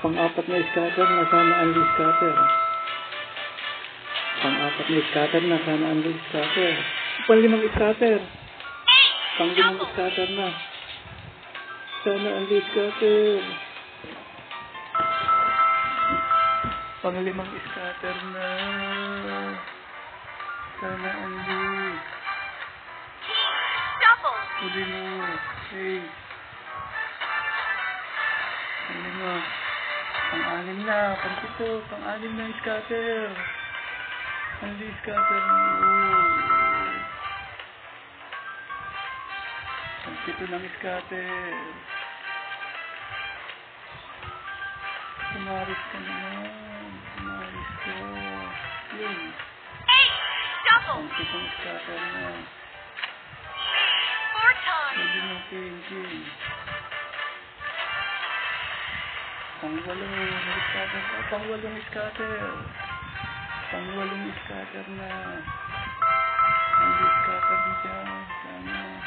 Pang-apat na scatter na sana unli scatter. Pang-apat na scatter na sana unli scatter. Pang-limang scatter. Pang-limang scatter na. Sana unli scatter. Pang-limang scatter na. Sana unli. Huli mo. Hey. Huli mo. Pang-anim na. Pang-pito. Pang-anim na scatter. Unli scatter mo. Pang-pito ng scatter. Tumaris ka naman. Tumaris ka. Yun. Pang-pitong scatter na. Hindi mo king. Pang-walong scatter ka. Pang-walong scatter. Pang-walong scatter na. Hindi scatter mo dyan. Sana.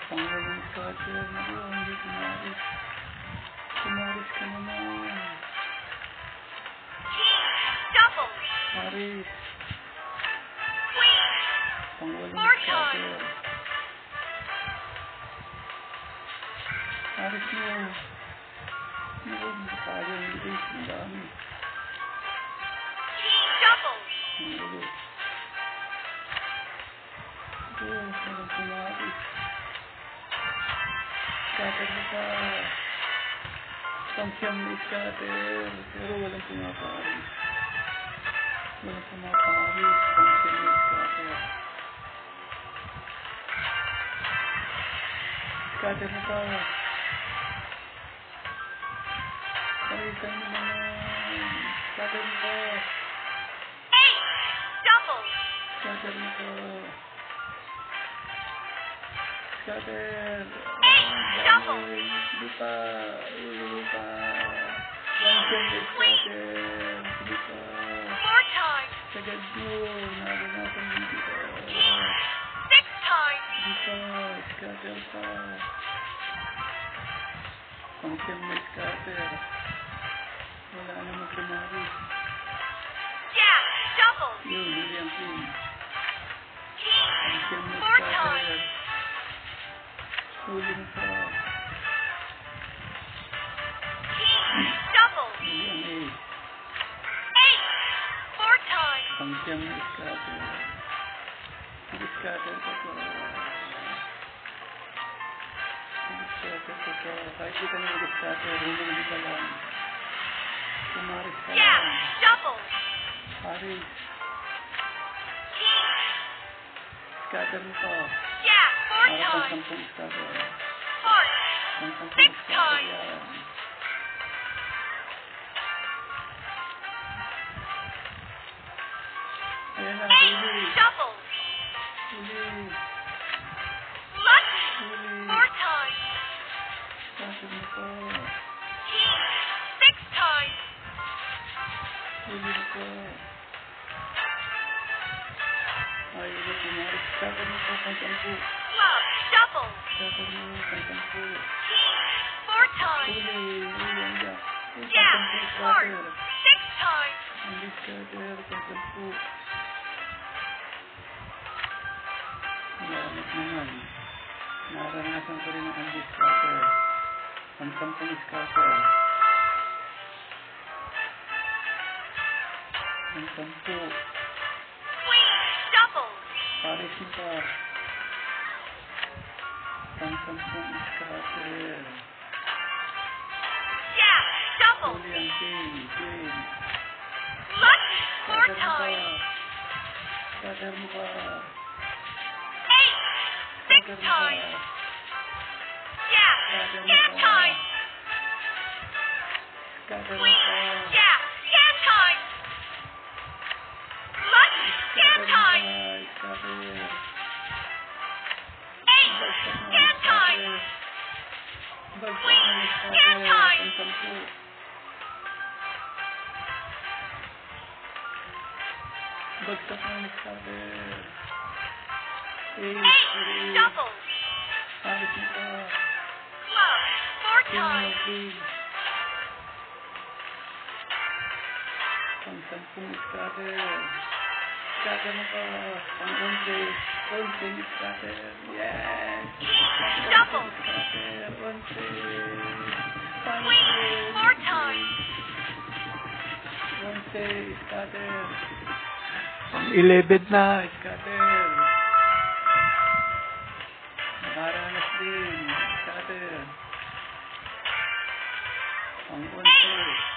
Pang-walong scatter na. Hindi tumaris. Tumaris ka naman. Maris. Pang-walong scatter. Maris mo. Huwag mo tayo ang ibig. Ang dami. Ang ulo. Ito. Walang tumaris. Scatter mo pa. Pang-siyam na scatter. Pero walang tumaparis. Walang tumaparis. Pang-siyam na scatter. Scatter mo pa. Parisan mo naman. Scatter mo pa. Scatter mo pa. Scatter. Hindi pa. Hindi pa. Pang-siyam na scatter. Hindi pa. Sagad mo. Naranasan mo dito. Hindi pa. Scatter pa. Pang-siyam na scatter. Wala naman tumaris. Yun, hindi ang king. Pang-siyam na scatter. Huli mo pa. Hindi ang pang-siyam na scatter. Hindi scatter ka pa. Scatter ko pa. Kahit di ka na mag-scatter, hindi ka lang. Tumaris ka lang. Paris. Scatter mo pa. Para pang-sampung scatter. Pang-sampung scatter yan. Ayan na, huli. Huli. Scatter mo pa. Huli mo pa. Ayaw na tumaris. Scatter mo pa, pang-sampu. Scatter mo, pang-sampu. Huli. Huli ang jack. Pang-sampu scatter. Huli scatter, pang-sampu. Malamit naman. Naranasan ko rin ang huli scatter. Pang-sampung scatter. Pang-sampu. Paris mo pa. Pang-sampung scatter. Huli ang king. Scatter mo pa. Scatter mo pa. Scatter mo pa. Scatter mo pa. Scatter mo pa. Bagsak ng scatter. Paris mo pa. King. 10 scatter. Scatter mo pa. Pang 11. 11 scatter. Yes! Double. Scatter. 11. Queen, 4 times. 11 scatter. Pang 11 na scatter. Nakaranas din. Scatter. Pang 11.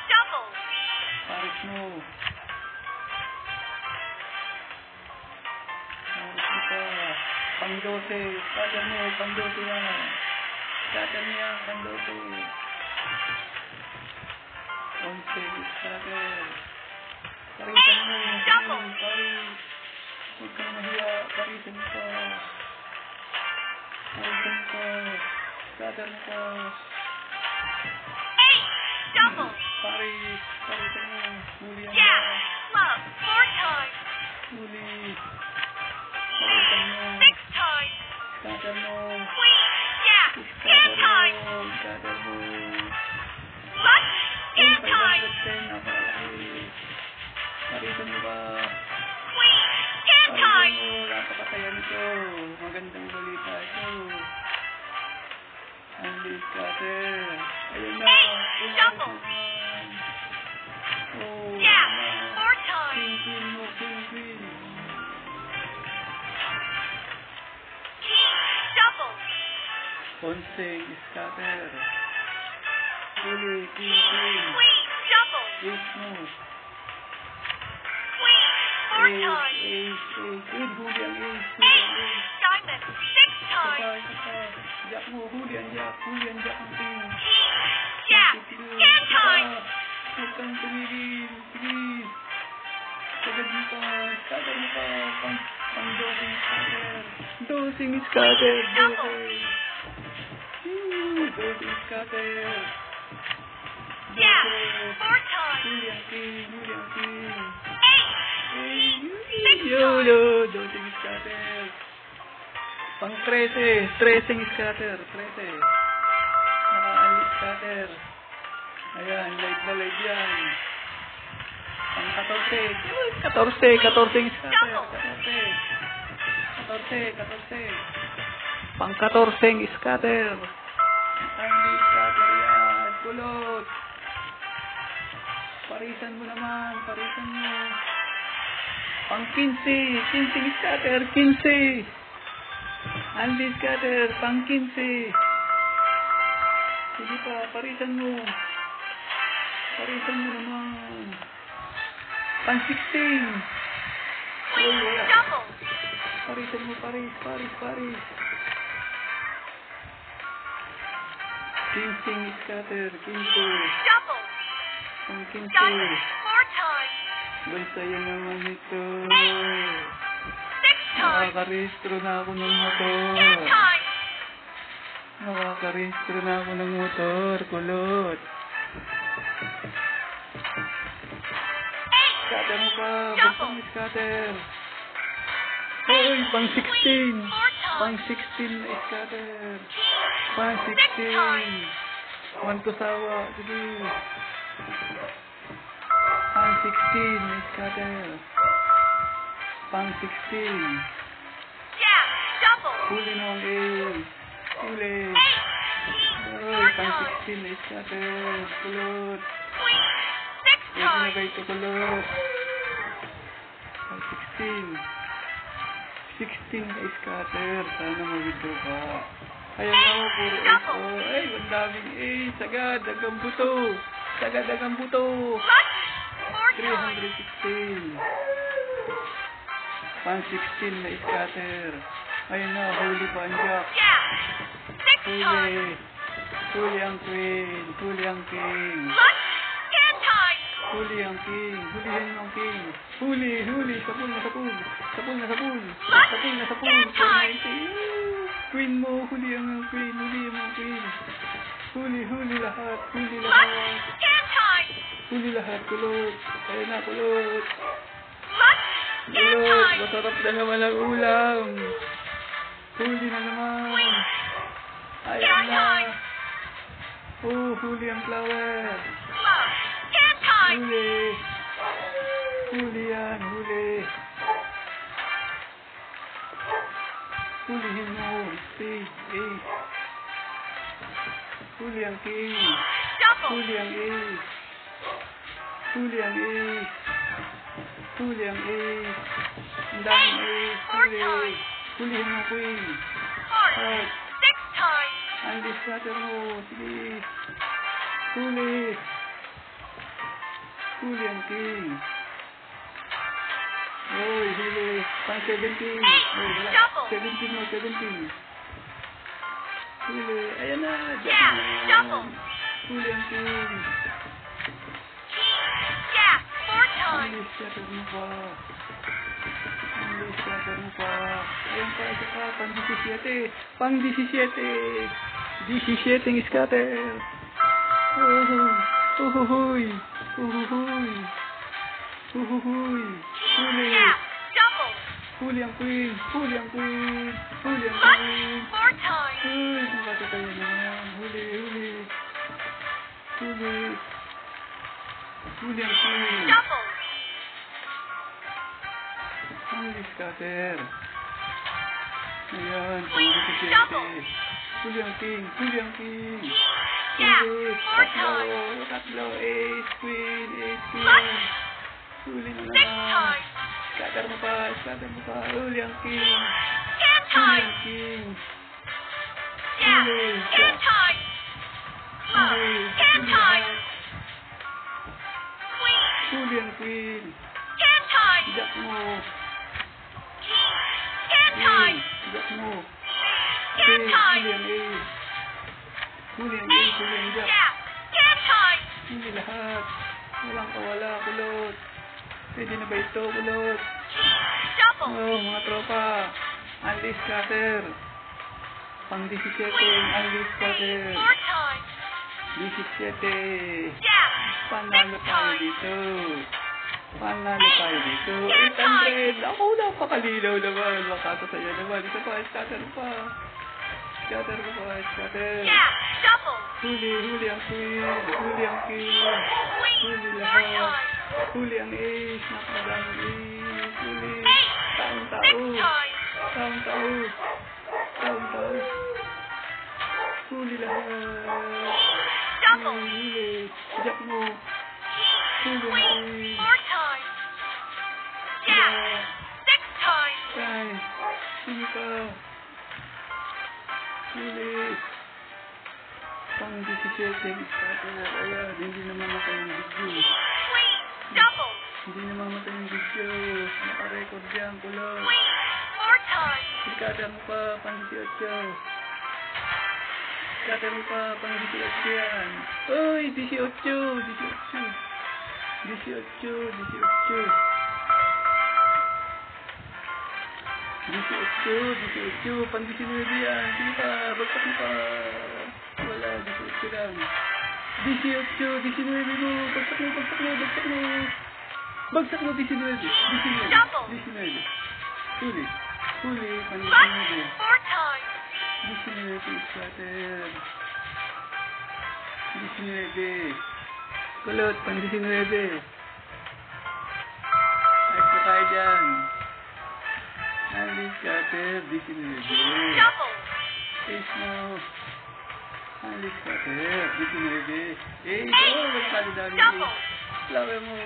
Double. Paris mo. Paris mo pa. Pang 12. Scatter mo. Pang 12 na. Scatter niya. Pang 12. 11. Scatter. Parisan mo. Double. Paris. Huwag kang mahiya. Parisan mo pa. Parisan mo pa. Scatter mo pa. 8. Double. Paris. Parisan mo. Huli ang Jack. Love. 4 times. Huli. Parisan mo. 6 times. Scatter mo. Queen, Jack. 10 Scatter times. mo. Scatter mo. Luck. 10 times. 510 na palaki. Parisan mo ba? Queen, 10 Parisan times. mo. Napakasaya nito. Magandang balita ito. Andy scatter. Ayun na. Eight. Double. Oh. Jack. na. 4 times. Queen, queen mo. Queen, queen. King. Double. 11 scatter. Huli. Queen, queen. Queen. Double. 8 mo. Queen. 4 Ace, times. ace, ace. Good, huli ang ace. Huli ang 8. ace. Diamond. 6 times. Jack mo, huli ang Jack. Huli ang Jack ang king. King. Jack. 10 times. Huwag kang tumigil. Sige. Sagad mo pa. Scatter mo pa. Pang dosing scatter. Dosing scatter. Dosing. Dosing scatter. Jack. Dosing. 4 times. Huli ang king. Huli ang king. 8. Yolo. Dosing scatter. Pang 13. 13 scatter. 13. Nakaalit scatter. Ayan, light na light yan. Pang 14. 14 scatter. 14. Pang 14 scatter. Andy scatter yan. Kulot. Parisan mo naman. Parisan mo. Pang 15. 15 scatter. 15. Andy scatter. Pang 15. Sige pa. Parisan mo. Parisan mo naman. Pang 16. Queen. Wala. Double. Parisan mo, Paris. 15 scatter. 15. Double. Pang 15. Diamond. 4 times. Bansaya naman ito. 6 times. Nakakarehistro na ako ng motor. 10 times. Nakakarehistro na ako ng motor. Kulot. 8. Scatter mo pa. Double. Pang scatter. Hoy, pang 16. 4 Pang times. 16 na scatter. King. Pang 6 times. 16. Mantusawa. Sige. Pang 16 na scatter. Pang 16. Jack. Double. Huli mo ang ace. Huli. 8. King. Hoy, 4 pang times. 16 na scatter. Kulot. Queen. 6 Huwag na times. kayo kulot. Pang 16. 16 na scatter. Sana mag-withdraw ka. Ayan ako, puro ace. Oh, ay, ang daming ace. Sagad, dagang buto. Sagad, dagang buto. Luck. 4 times. 316. Pang 16 na scatter. Ayun na, huli pa ang Jack. Jack. 6 times. Huli. Huli ang queen. Huli ang king. Luck. 10 times. Huli ang king. Hulihan mo ang king. Huli, huli. Sapul na sapul. Sapul na sapul. Luck. Sapul na sapul. 10 times. Queen mo. Huli ang queen. Huli ang queen. Huli, huli lahat. Huli Luck. lahat. 10 times. Huli lahat. Kulot. Ayun na, kulot. Luck. 10 Kulot. times. Masarap na naman ang ulam. Huli na naman. Queen. Ayan 10 na. times. Oh, huli ang flower. Love. 10 times. Huli. Huli yan, huli. Hulihin mo. Spade, ace. Huli ang king. Double. Huli ang ace. Huli ang ace. Huli ang ace. Ang daming ace. Huli. Hulihin mo queen. Heart. Heart. 6 times. Unleash cutter mo. Sige. Huli. Huli ang king. Oy, huli. Pang 17. Oy, wala. Double. 17 mo, 17. Huli. Ayan na. Yeah, Jack na. double. Huli ang king. Jack. 4 times. Unleash cutter mo pa. Unleash cutter mo pa. Ayan pa, isa pa. Pang 17. Pang 17. 17 scatter. Uhuhuy. Uhuhuy. Uhuhuy. Huli. Jack. Double. Huli ang queen. Huli ang queen. Huli ang Lunch. queen. 4 times. Uy, nakakatayo naman. Huli, huli. Huli. Huli ang queen. Double. Huli scatter. Ayan, Queen. Double. huli ang king. Huli ang king. Jack. Huli. 4 times. Tatlo. Tatlo. Ace, queen. Ace, queen. Lunch. Huli na 6 naman. times. Scatter mo pa. Scatter mo pa. Huli ang king. 10 Huli times. ang king. Jack. Huli. 10 times. Love. Huli. 10 Huli times. lahat. Queen. Huli ang queen. 10 times. Jack mo. King. 10 Queen. times. Jack mo. 10 Huli times. ang ace. Huli ang ace. Eight. Huli ang jack. Jack. 10 times. Huli lahat. Walang kawala. Kulot. Pwede na ba ito? Kulot. Double. Oh, mga tropa. Unleash cutter. Pang 17. Unleash cutter. 4 times. 17. Jack. Panalo 6 tayo times. dito. Panalo tayo dito. 800. Ako, napakalinaw naman. Makakasaya naman. Isa pa, scatter pa. Scatter ko pa, scatter. Jack. Double. Huli, huli ang queen. Huli ang king. Queen. Huli 4 lahat. times. Huli ang ace. Napakadaming ace. Huli. 8. Taong-tao. 6 times. Taong-tao. Taong-tao. Huli lahat. Double. Huli. Jack mo. Huli ang Queen. queen. 4 times. Jack. 6 times. Tay. Huli ka. Huli. Pang 17 scatter. Ayan, hindi na mamatay yung video. Queen. Double. Hindi na mamatay yung video. Naka-record yan, kulot. Queen. 4 times. Scatter mo pa, pang 18. Scatter mo pa, pang 18 yan. Uy, 18. 18. 18. 18. 18, pang 19 yan. Sige pa, bagsak mo pa. Wala, 18 lang. 18, 19 mo. Bagsak mo, bagsak mo, bagsak mo. Bagsak mo, 19. 19. Double. 19. Huli. Huli, pang Lunch. 19. 4 times. 19 scatter. 19. Kulot, pang 19. Ayos na tayo dyan. Unleash cutter, 19. Double. Ace mo. Unleash cutter, 19. Ace, oh, magkali dami. Double. Flower mo.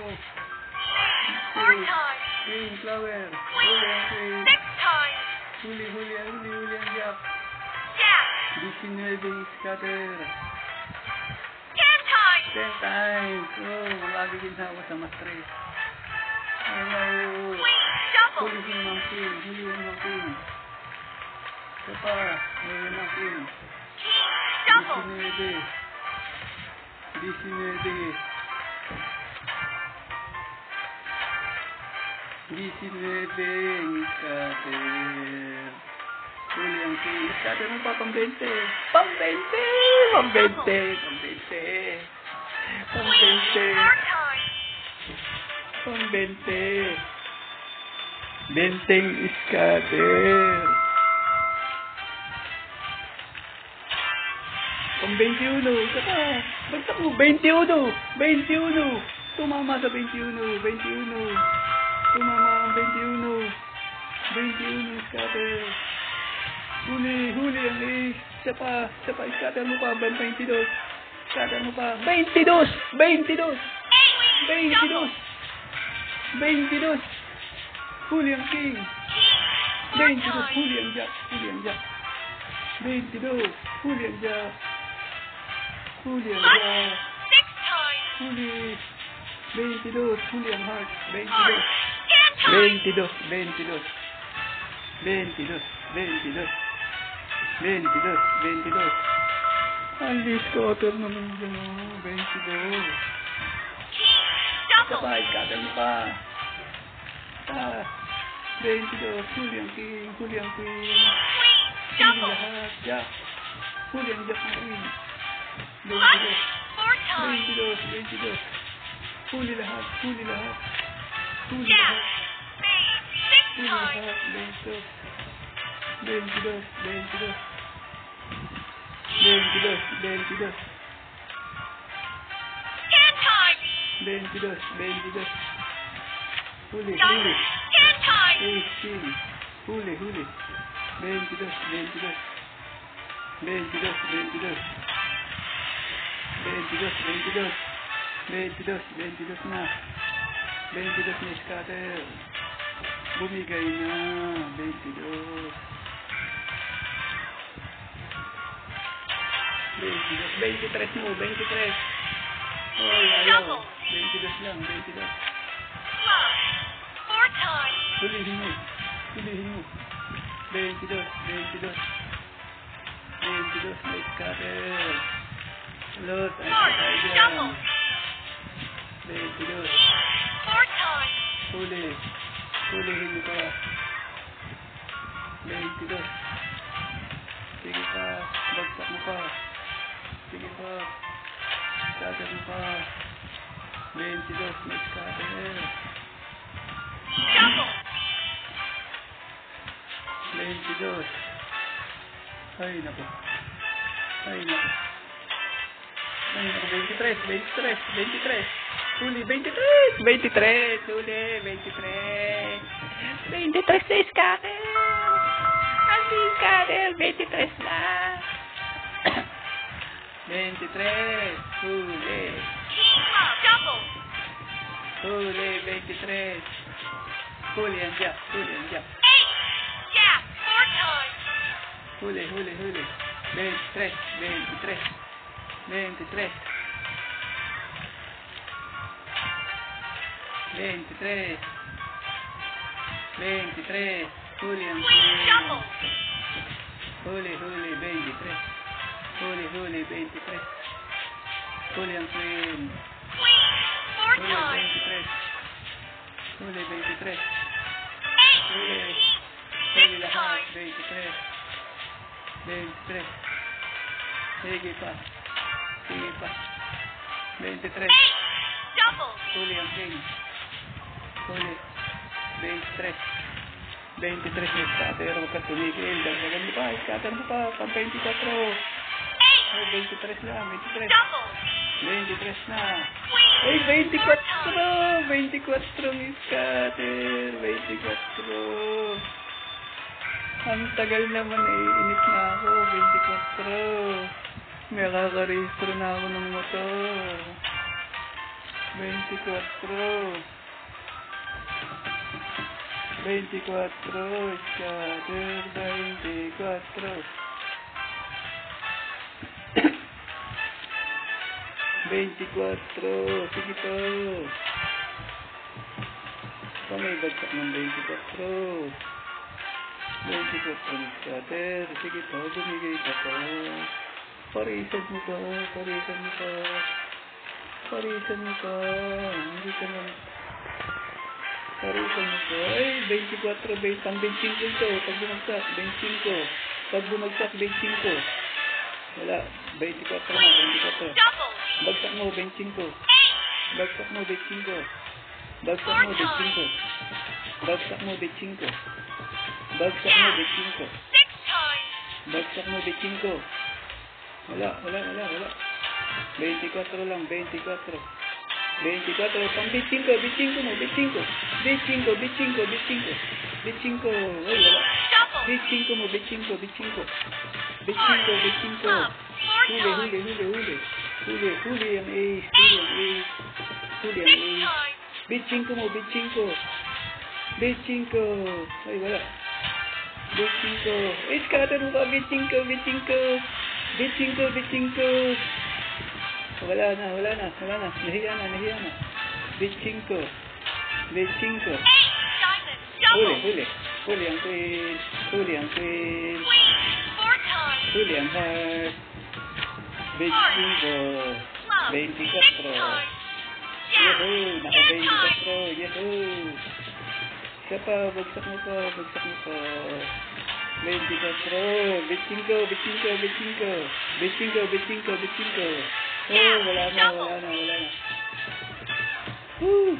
4 times. Queen, flower. Queen. Huli ang queen. 6 times. Huli ang jack. Jack. 19 scatter. 10 times. 10 times. Oh, magagiging hawa sa matres. Ano? Queen. Double. Huli mo ng queen. Huli mo ng queen. Ito pa. Huli ng queen. King. Double. 19. 19. 19 scatter. Huli ang king. Scatter mo pa pang 20. Pang 20! Pang 20! Pang 20! Pang Queen. 20! 4 times. Pang 20! 20 scatter. Pang 21. Isa pa. Bagsak mo. 21. 21. Tumama sa 21. 21. Tumama ang 21. 21 scatter. Huli ang ace. Isa pa, scatter mo pa. 22. Scatter mo pa. 22. 22. 22. 22. Huli ang king. 22. Huli ang jack. 22. Huli ang jack. Huli. 22. Huli ang heart. 22. 22. Alis scatter naman dyan. 22. Sabay, scatter mo pa. 22. Huli ang king. Huli ang queen. Huli lahat. Jack. Huli ang jack na queen. 22. Huli lahat. 22. Huli. Ace king. Huli. 22. 22 na. 22 na scatter. Bumigay na. 22. 23 mo. 23. Ay, ayaw. 22 lang. 22. Hulihin mo. 22 na scatter. Lot. Ay, dyan. 22. Hulihin mo pa. 22. Sige pa. Bagsak mo pa. Sige pa. Scatter mo pa. 22 na scatter. 22. Ay, naku. 23. Huli, 23. 23 na scatter. Ang scatter. 23 na. 23. Huli, 23. Huli ang jack. Huli. 23. 23. Huli ang queen. Huli, 23. Huli, 23. Huli ang queen. Huli, 23. Huli lahat. 23. Sige pa. 23. Huli ang king. Huli. 23 scatter. Huwag ka tumigil. Dagdagan mo pa. Scatter mo pa. Pang 24. Ay, 23 lang. 23 na. Ay, 24. 24 ang scatter. 24. Ang tagal naman eh. Inip na ako. 24. May kakarehistro na ako ng motor. 24. 24. Scatter. 24. 24. Sige po. May bagsak ng 24. 24 scatter. Sige po. Bumigay ka po. Parisan mo pa. Hindi ka naman. Parisan mo pa. Ay, 24. Pang 25 ito. Pag bumagsak, 25. Wala. 24 na. 24. Bagsak mo, 25. Bagsak mo, 25. Wala. 24 lang, 24. 24, pang bit 5, bit 5 mo, bit 5. Bit 5, bit 5, bit 5. Bit 5, ay wala. Shuffle. Bit 5 mo, bit 5, bit 5. Bit 5, One. bit 5. Club. 4 Huli, times. huli, huli, huli. Huli, huli ang ace, huli ang ace. Huli ang 6 ace. times. Bit 5 mo, bit 5. Bit 5. Ay wala. Bit 5. Ay, scatter mo ka, bit 5, bit 5. Bit 5, bit 5. Wala na, wala na, wala na. Nahiya na, nahiya na. Bit 5. Bit 5. 8 diamond. Huli, Double. huli. Huli ang queen. Huli ang queen. Queen. 4 times. Huli ang heart. Bit 5. Club. 24. 6 times. Yahoo! Jack. Naka 10 times. 24. Yahoo! Isa pa, bagsak mo pa, bagsak mo pa. 24. Bit 5, bit 5, bit 5. Bit 5, bit 5, bit 5. Oh, wala na, wala na, wala na. Woo!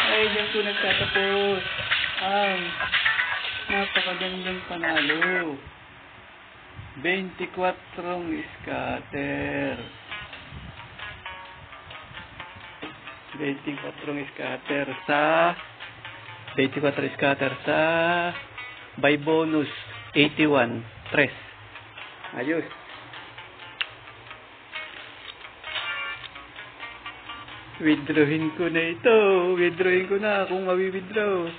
Ay, diyan po nagtatapos ang napakagandang panalo. 24 scatter. 24 scatter sa by bonus 81 3. Ayos. Withdrawin ko na ito. Withdrawin ko na kung mawi-withdraw.